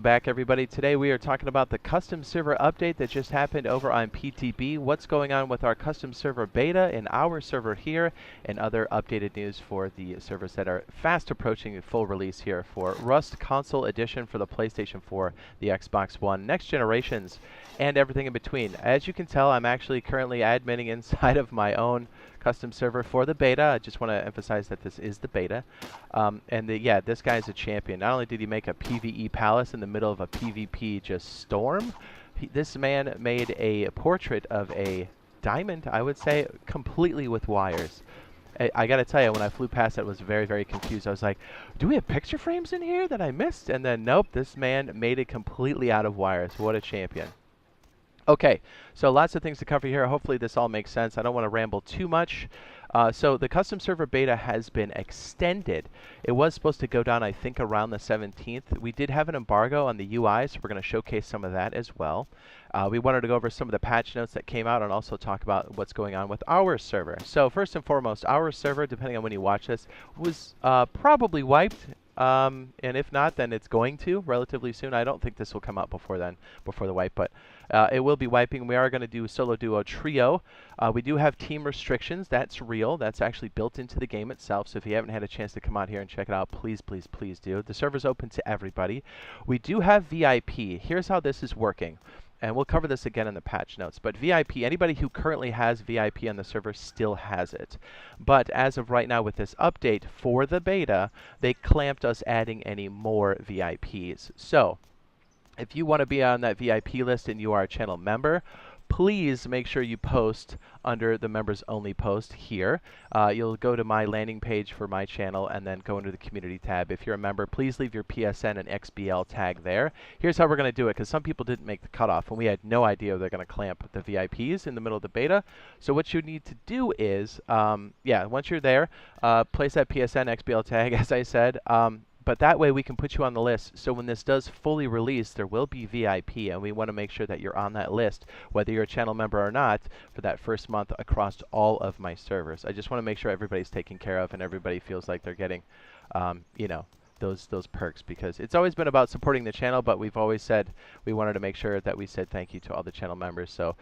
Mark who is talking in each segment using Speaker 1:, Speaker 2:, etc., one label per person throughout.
Speaker 1: Back everybody. Today we are talking about the custom server update that just happened over on PTB, what's going on with our custom server beta and our server here, and other updated news for the servers that are fast approaching full release here for Rust Console Edition for the PlayStation 4, the Xbox One, next generations, and everything in between. As you can tell, I'm actually currently adminning inside of my own custom server for the beta. I just want to emphasize that this is the beta. Yeah, this guy's a champion. Not only did he make a PvE palace in the middle of a PvP just storm, this man made a portrait of a diamond, I would say, completely with wires. I gotta tell you, when I flew past it, I was very, very confused. I was like, do we have picture frames in here that I missed? And then, nope, this man made it completely out of wires. What a champion. Okay, so lots of things to cover here. Hopefully this all makes sense. I don't want to ramble too much. So the custom server beta has been extended. It was supposed to go down, I think, around the 17th. We did have an embargo on the UI, so we're going to showcase some of that as well. We wanted to go over some of the patch notes that came out and also talk about what's going on with our server. So first and foremost, our server, depending on when you watch this, was probably wiped. And if not, then it's going to relatively soon. I don't think this will come out before then, before the wipe, but it will be wiping. We are going to do solo, duo, trio. We do have team restrictions. That's real. That's actually built into the game itself. So if you haven't had a chance to come out here and check it out, please, please, please do. The server's open to everybody. We do have VIP. Here's how this is working. And we'll cover this again in the patch notes. But VIP, anybody who currently has VIP on the server still has it. But as of right now with this update for the beta, they clamped us adding any more VIPs. So if you want to be on that VIP list and you are a channel member, please make sure you post under the members only post here. You'll go to my landing page for my channel and then go into the community tab. If you're a member, please leave your PSN and XBL tag there. Here's how we're going to do it, because some people didn't make the cutoff and we had no idea they're going to clamp the VIPs in the middle of the beta. So what you need to do is, once you're there, place that PSN XBL tag, as I said. But that way we can put you on the list. So when this does fully release, there will be VIP, and we want to make sure that you're on that list, whether you're a channel member or not, for that first month across all of my servers. I just want to make sure everybody's taken care of and everybody feels like they're getting, those perks, because it's always been about supporting the channel, but we've always said we wanted to make sure that we said thank you to all the channel members. So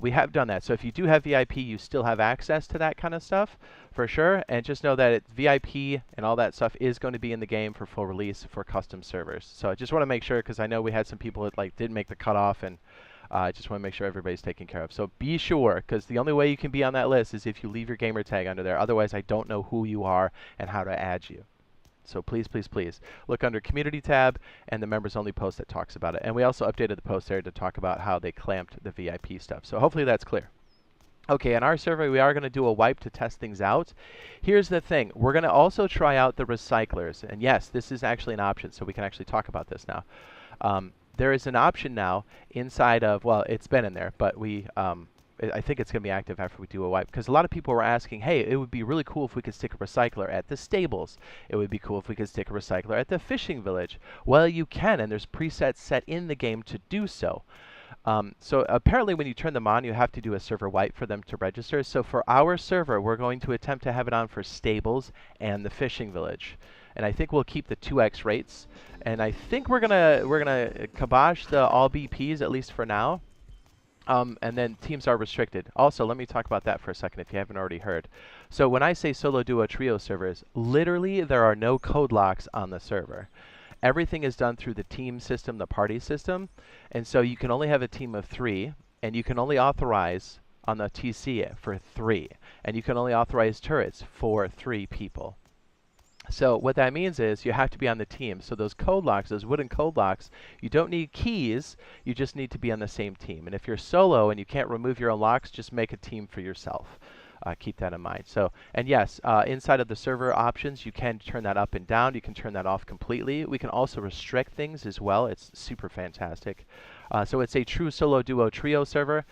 Speaker 1: we have done that. So if you do have VIP, you still have access to that kind of stuff for sure. And just know that VIP and all that stuff is going to be in the game for full release for custom servers. So I just want to make sure, because I know we had some people that didn't make the cutoff, and I just want to make sure everybody's taken care of. So be sure, because the only way you can be on that list is if you leave your gamer tag under there. Otherwise, I don't know who you are and how to add you. So please, please, please look under community tab and the members only post that talks about it. And we also updated the post there to talk about how they clamped the VIP stuff. So hopefully that's clear. Okay, in our server, we are going to do a wipe to test things out. Here's the thing. We're going to also try out the recyclers. And yes, this is actually an option, so we can actually talk about this now. There is an option now inside of, well, it's been in there, but I think it's going to be active after we do a wipe, because a lot of people were asking, hey, it would be really cool if we could stick a recycler at the stables. It would be cool if we could stick a recycler at the fishing village. Well, you can, and there's presets set in the game to do so. So apparently when you turn them on, you have to do a server wipe for them to register. So for our server, we're going to attempt to have it on for stables and the fishing village. And I think we'll keep the 2x rates. And I think we're gonna kibosh the all BPs, at least for now. And then teams are restricted. Also, let me talk about that for a second if you haven't already heard. So when I say solo, duo, trio servers, literally there are no code locks on the server. Everything is done through the team system, the party system. And so you can only have a team of 3, and you can only authorize on the TC for 3. And you can only authorize turrets for 3 people. So what that means is you have to be on the team. So those code locks, those wooden code locks, you don't need keys, you just need to be on the same team. And if you're solo and you can't remove your own locks, just make a team for yourself. Keep that in mind. So, and yes, inside of the server options, you can turn that up and down. You can turn that off completely. We can also restrict things as well. It's super fantastic. So it's a true solo, duo, trio server.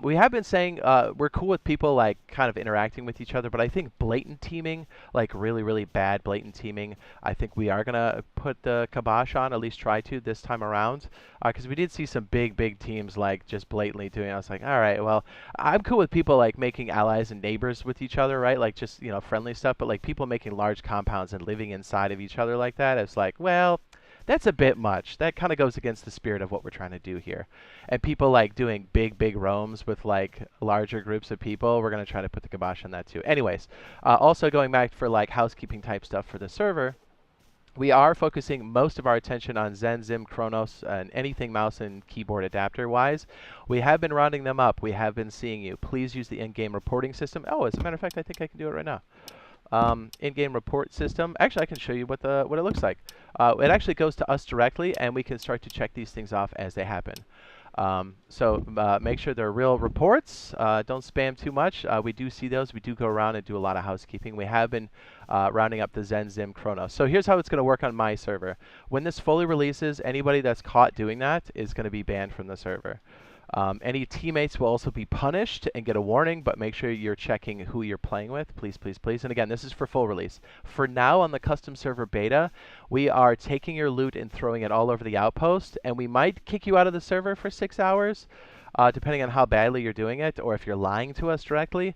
Speaker 1: We have been saying we're cool with people kind of interacting with each other, but I think blatant teaming, really, really bad blatant teaming, I think we are going to put the kibosh on, at least try to this time around, because we did see some big, big teams just blatantly doing it. I was like, all right, well, I'm cool with people making allies and neighbors with each other, right? Just, friendly stuff, but people making large compounds and living inside of each other like that, it's well, That's a bit much. That kind of goes against the spirit of what we're trying to do here. And people like doing big roams with like larger groups of people, we're going to try to put the kibosh on that too. Anyways, also going back for like housekeeping type stuff for the server, we are focusing most of our attention on Zen, Zim, Chronos, and anything mouse and keyboard adapter wise. We have been rounding them up. We have been seeing you. Please use the in-game reporting system. Oh, as a matter of fact, I think I can do it right now. In-game report system. Actually, I can show you what it looks like. It actually goes to us directly, and we can start to check these things off as they happen. Make sure they're real reports. Don't spam too much. We do see those. We do go around and do a lot of housekeeping. We have been rounding up the Zen, Zim, Chronos. So here's how it's going to work on my server. When this fully releases, anybody that's caught doing that is going to be banned from the server. Any teammates will also be punished and get a warning, but make sure you're checking who you're playing with, please, please, please. And again, this is for full release. For now, on the custom server beta, we are taking your loot and throwing it all over the outpost, and we might kick you out of the server for 6 hours, depending on how badly you're doing it, or if you're lying to us directly.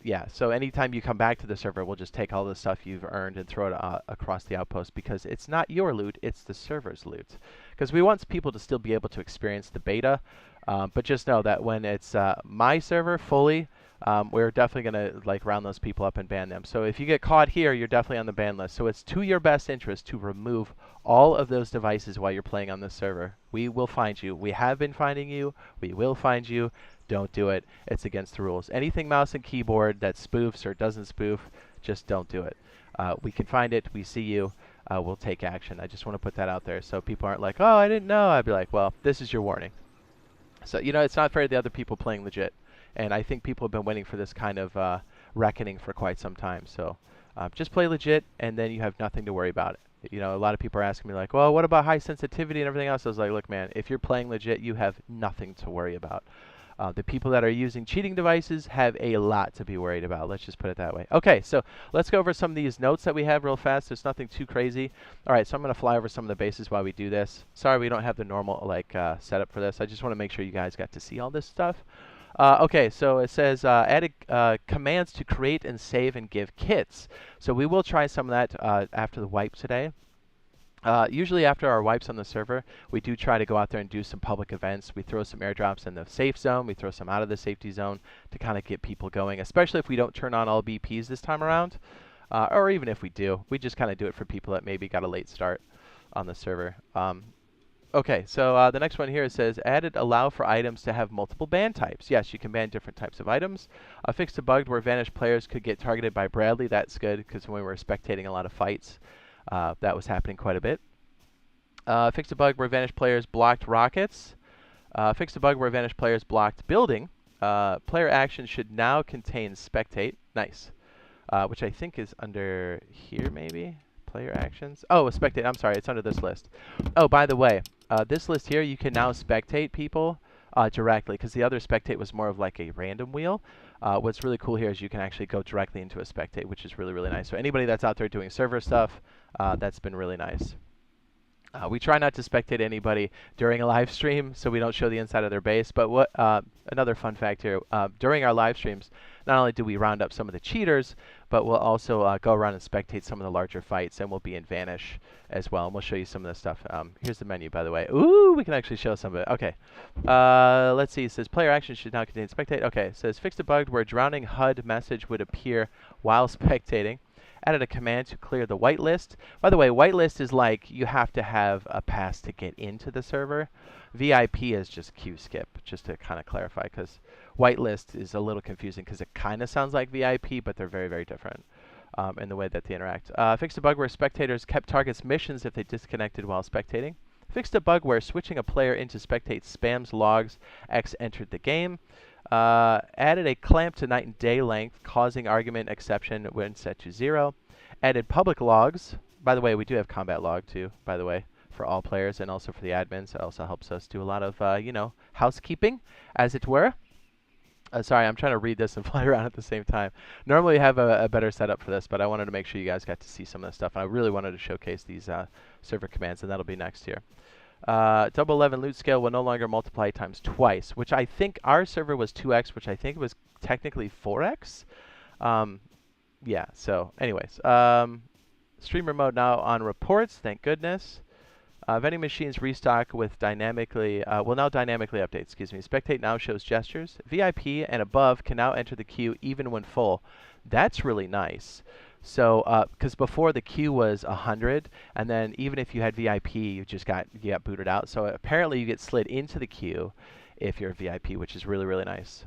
Speaker 1: Yeah, so anytime you come back to the server, we'll just take all the stuff you've earned and throw it across the outpost, because it's not your loot, it's the server's loot. Because we want people to still be able to experience the beta, but just know that when it's my server fully, we're definitely going to like round those people up and ban them. So if you get caught here, you're definitely on the ban list. So it's to your best interest to remove all of those devices while you're playing on this server. We will find you. We have been finding you. We will find you. Don't do it. It's against the rules. Anything mouse and keyboard that spoofs or doesn't spoof, just don't do it. We can find it. We see you. We'll take action. I just want to put that out there so people aren't like, oh, I didn't know. I'd be like, well, this is your warning. So, you know, it's not fair to the other people playing legit. And I think people have been waiting for this kind of reckoning for quite some time. So just play legit, and then you have nothing to worry about. You know, a lot of people are asking me like, well, what about high sensitivity and everything else? I was like, look, man, if you're playing legit, you have nothing to worry about. The people that are using cheating devices have a lot to be worried about. Let's just put it that way. Okay, so let's go over some of these notes that we have real fast. There's nothing too crazy. All right, so I'm going to fly over some of the bases while we do this. Sorry we don't have the normal like setup for this. I just want to make sure you guys got to see all this stuff. Okay, so it says added commands to create and save and give kits. So we will try some of that after the wipe today. Usually after our wipes on the server, we do try to go out there and do some public events. We throw some airdrops in the safe zone. We throw some out of the safety zone to kind of get people going, especially if we don't turn on all BPs this time around. Or even if we do, we just kind of do it for people that maybe got a late start on the server. Okay, so the next one here, it says, added allow for items to have multiple ban types. Yes, you can ban different types of items. Fixed a bug where vanished players could get targeted by Bradley. That's good, because when we were spectating a lot of fights, that was happening quite a bit. Fixed a bug where vanished players blocked rockets. Fixed a bug where vanished players blocked building. Player action should now contain spectate. Nice. Which I think is under here, maybe? Player actions. Oh, spectate. I'm sorry. It's under this list. Oh, by the way, this list here, you can now spectate people directly, because the other spectate was more of like a random wheel. What's really cool here is you can actually go directly into a spectate, which is really, really nice. So anybody that's out there doing server stuff, that's been really nice. We try not to spectate anybody during a live stream, so we don't show the inside of their base. But what another fun fact here, during our live streams, not only do we round up some of the cheaters, but we'll also go around and spectate some of the larger fights, and we'll be in Vanish as well. And we'll show you some of this stuff. Here's the menu, by the way. Ooh, we can actually show some of it. Okay. Let's see. It says player action should now contain spectate. Okay. It says fixed a bug where drowning HUD message would appear while spectating. Added a command to clear the whitelist. By the way, whitelist is like you have to have a pass to get into the server. VIP is just queue skip, just to kind of clarify, because whitelist is a little confusing because it kind of sounds like VIP, but they're very, very different in the way that they interact. Fixed a bug where spectators kept targets missions if they disconnected while spectating. Fixed a bug where switching a player into spectate spams logs X entered the game. Added a clamp to night and day length, causing argument exception when set to 0. Added public logs. By the way, we do have combat log too, by the way, for all players and also for the admins. It also helps us do a lot of, you know, housekeeping, as it were. Sorry, I'm trying to read this and fly around at the same time. Normally we have a better setup for this, but I wanted to make sure you guys got to see some of this stuff. And I really wanted to showcase these server commands, and that'll be next here. Double 11 loot scale will no longer multiply times twice, which I think our server was 2x, which I think was technically 4x. Yeah, so anyways. Streamer mode now on reports, thank goodness. Vending machines restock with dynamically, will now dynamically update, excuse me. Spectate now shows gestures. VIP and above can now enter the queue even when full. That's really nice. So, because before the queue was 100, and then even if you had VIP, you got booted out. So apparently you get slid into the queue if you're a VIP, which is really, really nice.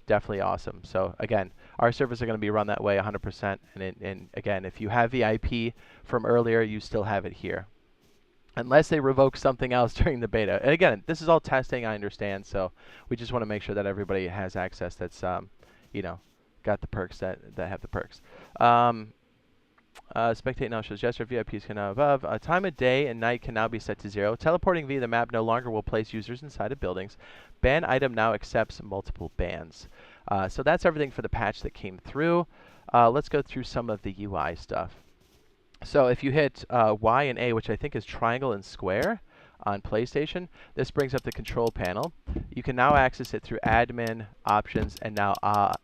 Speaker 1: Definitely awesome. So again, our servers are going to be run that way 100%. And again, if you have VIP from earlier, you still have it here. Unless they revoke something else during the beta. And again, this is all testing, I understand, so we just want to make sure that everybody has access that's, you know, got the perks that have the perks. Spectate now shows gesture. VIPs can now above. Time of day and night can now be set to 0. Teleporting via the map no longer will place users inside of buildings. Ban item now accepts multiple bans. So that's everything for the patch that came through. Let's go through some of the UI stuff. So if you hit Y and A, which I think is triangle and square on PlayStation, this brings up the control panel. You can now access it through admin, options, and now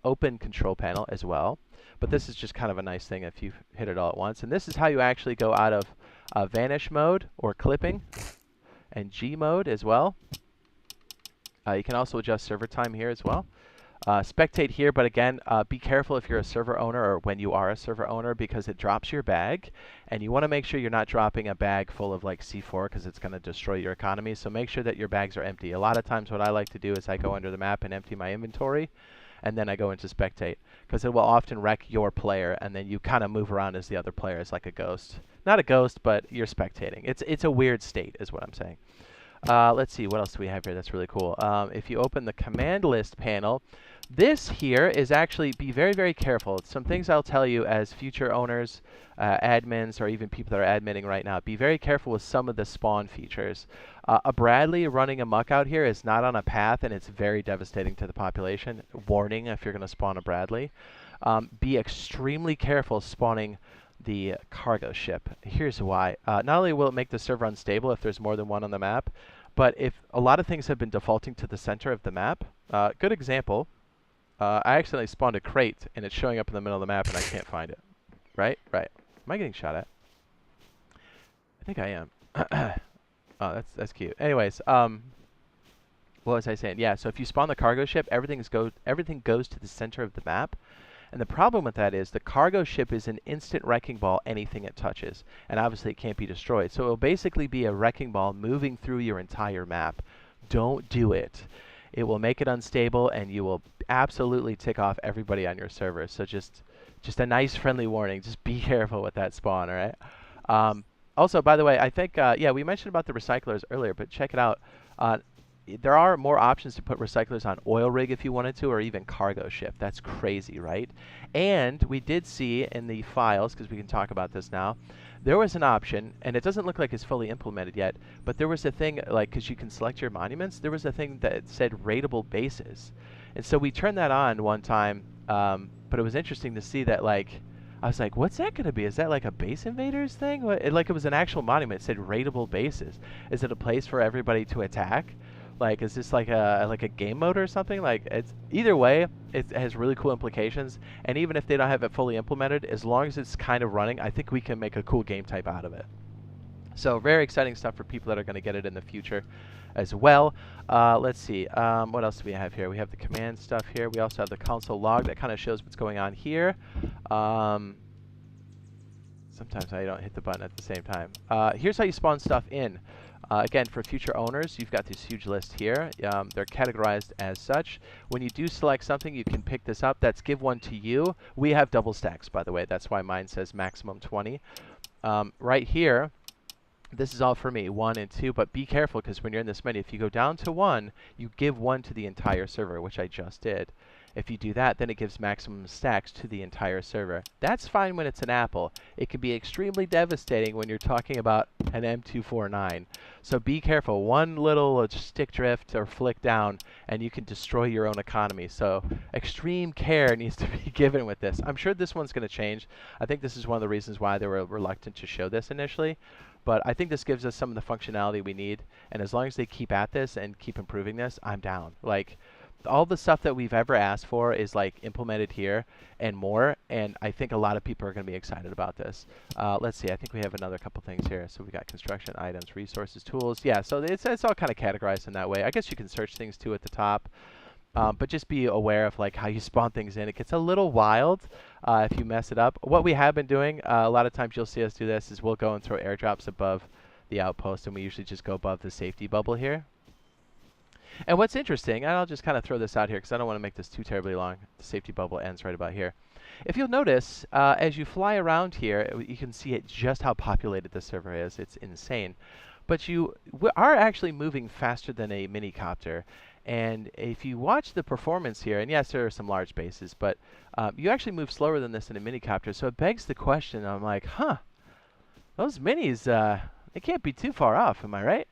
Speaker 1: open control panel as well. But this is just kind of a nice thing if you hit it all at once. And this is how you actually go out of vanish mode or clipping and G mode as well. You can also adjust server time here as well. Spectate here, but again, be careful if you're a server owner or when you are a server owner because it drops your bag, and you want to make sure you're not dropping a bag full of like C4 because it's going to destroy your economy. So make sure that your bags are empty. A lot of times what I like to do is I go under the map and empty my inventory, and then I go into spectate because it will often wreck your player, and then you kind of move around as the other player is like a ghost. Not a ghost, but you're spectating. It's a weird state is what I'm saying. Let's see, what else do we have here that's really cool? If you open the command list panel, this here is actually, be very, very careful. Some things I'll tell you as future owners, admins, or even people that are admitting right now. Be very careful with some of the spawn features. A Bradley running amok out here is not on a path, and it's very devastating to the population. Warning if you're going to spawn a Bradley. Be extremely careful spawning the cargo ship. Here's why. Not only will it make the server unstable if there's more than one on the map, but if a lot of things have been defaulting to the center of the map. Good example. I accidentally spawned a crate, and it's showing up in the middle of the map, and I can't find it. Right? Right. Am I getting shot at? I think I am. Oh, that's cute. Anyways, what was I saying? Yeah, so if you spawn the cargo ship, everything goes to the center of the map. And the problem with that is the cargo ship is an instant wrecking ball anything it touches. And obviously it can't be destroyed. So it will basically be a wrecking ball moving through your entire map. Don't do it. It will make it unstable, and you will absolutely tick off everybody on your server. So just a nice friendly warning. Just be careful with that spawn, all right? Also, by the way, I think, yeah, we mentioned about the recyclers earlier, but check it out. There are more options to put recyclers on oil rig if you wanted to, or even cargo ship. That's crazy, right? And we did see in the files, because we can talk about this now, there was an option, and it doesn't look like it's fully implemented yet, but there was a thing, like, because you can select your monuments, there was a thing that said rateable bases. And so we turned that on one time, but it was interesting to see that, like, I was like, what's that going to be? Is that like a Base Invaders thing? Like it was an actual monument. It said rateable bases. Is it a place for everybody to attack? Like, is this like a game mode or something? Like, it's either way, it has really cool implications. And even if they don't have it fully implemented, as long as it's kind of running, I think we can make a cool game type out of it. So very exciting stuff for people that are going to get it in the future as well. Let's see. What else do we have here? We have the command stuff here. We also have the console log that kind of shows what's going on here. Sometimes I don't hit the button at the same time. Here's how you spawn stuff in. Again, for future owners, you've got this huge list here. They're categorized as such. When you do select something, you can pick this up. That's give one to you. We have double stacks, by the way. That's why mine says maximum 20. Right here, this is all for me, 1 and 2, but be careful because when you're in this menu, if you go down to 1, you give 1 to the entire server, which I just did. If you do that, then it gives maximum stacks to the entire server. That's fine when it's an apple. It can be extremely devastating when you're talking about an M249. So be careful. One little stick drift or flick down, and you can destroy your own economy. So extreme care needs to be given with this. I'm sure this one's going to change. I think this is one of the reasons why they were reluctant to show this initially. But I think this gives us some of the functionality we need. And as long as they keep at this and keep improving this, I'm down. Like, all the stuff that we've ever asked for is like implemented here and more, and I think a lot of people are going to be excited about this. Let's see, I think we have another couple things here. So we got construction items, resources, tools. Yeah, so it's all kind of categorized in that way. I guess you can search things too at the top. But just be aware of like how you spawn things in. It gets a little wild if you mess it up. What we have been doing, a lot of times you'll see us do this, is we'll go and throw airdrops above the outpost, and we usually just go above the safety bubble here. And what's interesting, and I'll just kind of throw this out here because I don't want to make this too terribly long. The safety bubble ends right about here. If you'll notice, as you fly around here, you can see just how populated the server is. It's insane. But you are actually moving faster than a minicopter. And if you watch the performance here, and yes, there are some large bases, but you actually move slower than this in a minicopter. So it begs the question, I'm like, huh, those minis, they can't be too far off, am I right?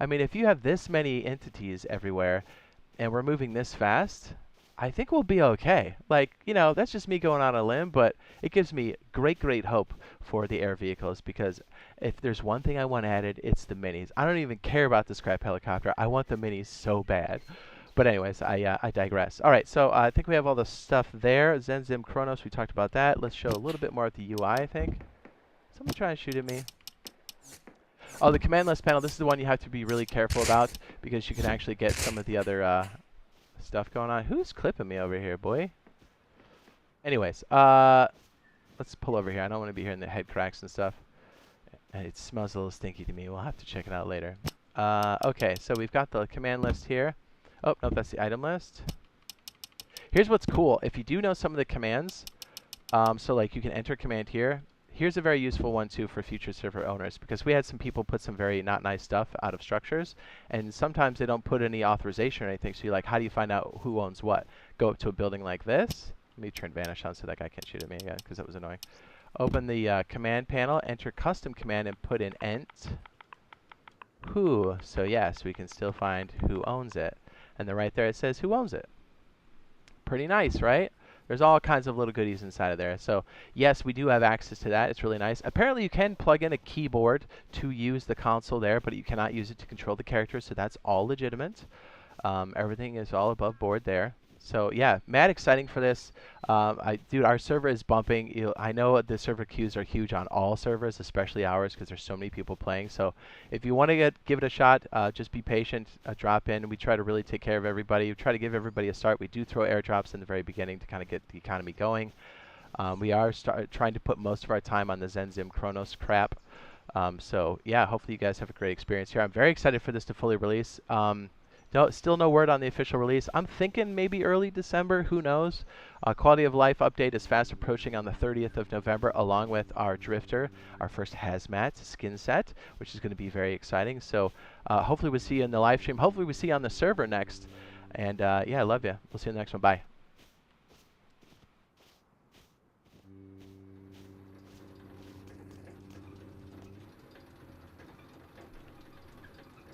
Speaker 1: I mean, if you have this many entities everywhere, and we're moving this fast, I think we'll be okay. Like, you know, that's just me going on a limb, but it gives me great, great hope for the air vehicles, because if there's one thing I want added, it's the minis. I don't even care about the scrap helicopter. I want the minis so bad. But anyways, I digress. All right, so I think we have all the stuff there. Zenzim Chronos, we talked about that. Let's show a little bit more of the UI, I think. Someone trying to shoot at me. Oh, the command list panel, this is the one you have to be really careful about, because you can actually get some of the other stuff going on. Who's clipping me over here, boy? Anyways, let's pull over here. I don't want to be hearing the head cracks and stuff. It smells a little stinky to me. We'll have to check it out later. Okay, so we've got the command list here. Oh, no, that's the item list. Here's what's cool. If you do know some of the commands, so like you can enter command here. Here's a very useful one too for future server owners, because we had some people put some very not nice stuff out of structures, and sometimes they don't put any authorization or anything. So you're like, how do you find out who owns what? Go up to a building like this. Let me turn vanish on so that guy can't shoot at me again, because that was annoying. Open the command panel, enter custom command, and put in ent who. So yes, we can still find who owns it, and then right there it says who owns it. Pretty nice, right? There's all kinds of little goodies inside of there. So yes, we do have access to that. It's really nice. Apparently you can plug in a keyboard to use the console there, but you cannot use it to control the characters, so that's all legitimate. Everything is all above board there. So yeah, mad exciting for this. Dude, our server is bumping. I know the server queues are huge on all servers, especially ours, because there's so many people playing. So if you want to give it a shot, just be patient. Drop in. We try to really take care of everybody. We try to give everybody a start. We do throw airdrops in the very beginning to kind of get the economy going. We are trying to put most of our time on the Zenzim Chronos crap. So yeah, hopefully you guys have a great experience here. I'm very excited for this to fully release. No, still no word on the official release. I'm thinking maybe early December. Who knows? Quality of life update is fast approaching on the 30th of November, along with our Drifter, our first hazmat skin set, which is going to be very exciting. So hopefully we'll see you in the live stream. Hopefully we'll see you on the server next. And yeah, I love you. We'll see you in the next one. Bye.